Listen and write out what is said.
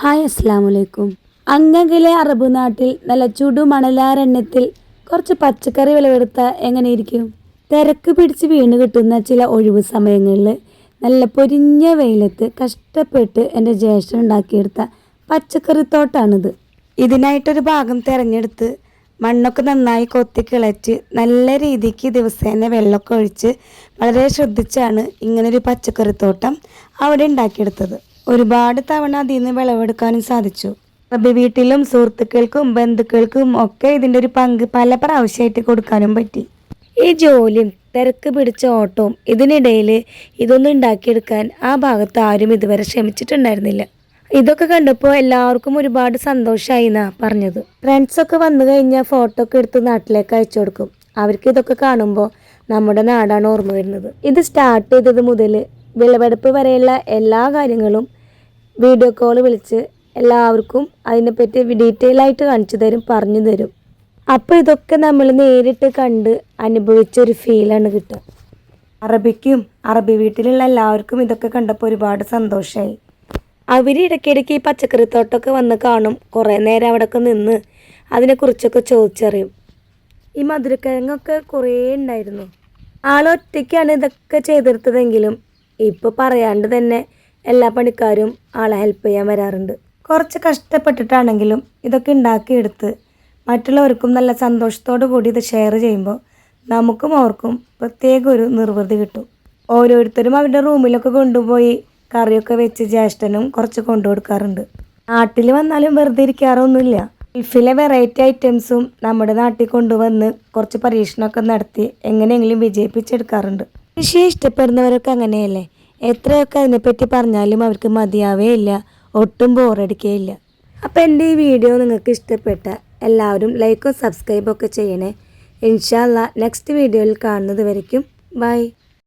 Hi അസ്സലാമലൈക്കും. അങ്ങകലെ Arab നാട്ടിൽ നല്ല ചുടുമണലാരണ്യത്തിൽ കുറച്ച് പച്ചക്കറി വിളവെടുത്താൽ എങ്ങനെയിരിക്കും? തിരക്ക് പിടിച്ച് വീണ് കിട്ടുന്ന ചില ഒഴിവ് സമയങ്ങളിൽ നല്ല പൊരിഞ്ഞ വെയിലത്ത് കഷ്ടപ്പെട്ട് എൻ്റെ ജ്യേഷ്ഠൻ ഉണ്ടാക്കിയെടുത്ത പച്ചക്കറിത്തോട്ടാണിത്. ഇതിനായിട്ടൊരു ഭാഗം തിരഞ്ഞെടുത്ത് മണ്ണൊക്കെ നന്നായി കൊത്തി കിളച്ച് നല്ല രീതിക്ക് ദിവസേന വെള്ളമൊക്കെ ഒഴിച്ച് വളരെ ശ്രദ്ധിച്ചാണ് ഇങ്ങനൊരു പച്ചക്കറിത്തോട്ടം അവിടെ ഉണ്ടാക്കിയെടുത്തത്. ഒരുപാട് തവണ അതിൽ നിന്ന് വിളവെടുക്കാനും സാധിച്ചു. റബ്ബി വീട്ടിലും സുഹൃത്തുക്കൾക്കും ബന്ധുക്കൾക്കും ഒക്കെ ഇതിൻ്റെ ഒരു പങ്ക് പല പ്രാവശ്യമായിട്ട് കൊടുക്കാനും പറ്റി. ഈ ജോലിയും തിരക്ക് പിടിച്ച ഓട്ടവും ഇതിനിടയിൽ ഇതൊന്നും ഉണ്ടാക്കിയെടുക്കാൻ ആ ഭാഗത്ത് ആരും ഇതുവരെ ശ്രമിച്ചിട്ടുണ്ടായിരുന്നില്ല. ഇതൊക്കെ കണ്ടപ്പോൾ എല്ലാവർക്കും ഒരുപാട് സന്തോഷമായി എന്നാണ് പറഞ്ഞത്. ഫ്രണ്ട്സൊക്കെ വന്നു കഴിഞ്ഞാൽ ഫോട്ടോ ഒക്കെ എടുത്ത് നാട്ടിലേക്ക് അയച്ചു കൊടുക്കും. അവർക്ക് ഇതൊക്കെ കാണുമ്പോൾ നമ്മുടെ നാടാണ് ഓർമ്മ വരുന്നത്. ഇത് സ്റ്റാർട്ട് ചെയ്തത് മുതൽ വിളവെടുപ്പ് വരെയുള്ള എല്ലാ കാര്യങ്ങളും വീഡിയോ കോൾ വിളിച്ച് എല്ലാവർക്കും അതിനെപ്പറ്റി ഡീറ്റെയിൽ ആയിട്ട് കാണിച്ചു തരും, പറഞ്ഞു തരും. അപ്പോൾ ഇതൊക്കെ നമ്മൾ നേരിട്ട് കണ്ട് അനുഭവിച്ചൊരു ഫീലാണ് കിട്ടുക. അറബിക്കും അറബി വീട്ടിലുള്ള എല്ലാവർക്കും ഇതൊക്കെ കണ്ടപ്പോൾ ഒരുപാട് സന്തോഷമായി. അവർ ഇടയ്ക്കിടയ്ക്ക് ഈ പച്ചക്കറിത്തോട്ടമൊക്കെ വന്ന് കാണും. കുറേ നേരം അവിടെയൊക്കെ നിന്ന് അതിനെക്കുറിച്ചൊക്കെ ചോദിച്ചറിയും. ഈ മധുരക്കിഴങ്ങൊക്കെ കുറേ ഉണ്ടായിരുന്നു. ആളൊറ്റയ്ക്കാണ് ഇതൊക്കെ ചെയ്തെടുത്തതെങ്കിലും ഇപ്പോൾ പറയാണ്ട് തന്നെ എല്ലാ പണിക്കാരും ആളെ ഹെൽപ്പ് ചെയ്യാൻ വരാറുണ്ട്. കുറച്ച് കഷ്ടപ്പെട്ടിട്ടാണെങ്കിലും ഇതൊക്കെ ഉണ്ടാക്കിയെടുത്ത് മറ്റുള്ളവർക്കും നല്ല സന്തോഷത്തോടു കൂടി ഇത് ഷെയർ ചെയ്യുമ്പോൾ നമുക്കും അവർക്കും പ്രത്യേക ഒരു നിർവൃതി കിട്ടും. ഓരോരുത്തരും അവരുടെ റൂമിലൊക്കെ കൊണ്ടുപോയി കറിയൊക്കെ വെച്ച് ജ്യേഷ്ഠനും കുറച്ച് കൊണ്ടു കൊടുക്കാറുണ്ട്. നാട്ടിൽ വന്നാലും വെറുതെ ഇരിക്കാറൊന്നുമില്ല. ഗൾഫിലെ വെറൈറ്റി ഐറ്റംസും നമ്മുടെ നാട്ടിൽ കൊണ്ടുവന്ന് കുറച്ച് പരീക്ഷണമൊക്കെ നടത്തി എങ്ങനെയെങ്കിലും വിജയിപ്പിച്ചെടുക്കാറുണ്ട്. കൃഷിയെ ഇഷ്ടപ്പെടുന്നവരൊക്കെ അങ്ങനെയല്ലേ? എത്രയൊക്കെ അതിനെപ്പറ്റി പറഞ്ഞാലും അവർക്ക് മതിയാവേ ഇല്ല, ഒട്ടും ബോറടിക്കുകയില്ല. അപ്പോൾ എൻ്റെ ഈ വീഡിയോ നിങ്ങൾക്ക് ഇഷ്ടപ്പെട്ട എല്ലാവരും ലൈക്കും സബ്സ്ക്രൈബും ഒക്കെ ചെയ്യണേ. ഇൻഷാ അല്ലാഹ് നെക്സ്റ്റ് വീഡിയോയിൽ കാണുന്നത് വരയ്ക്കും ബൈ.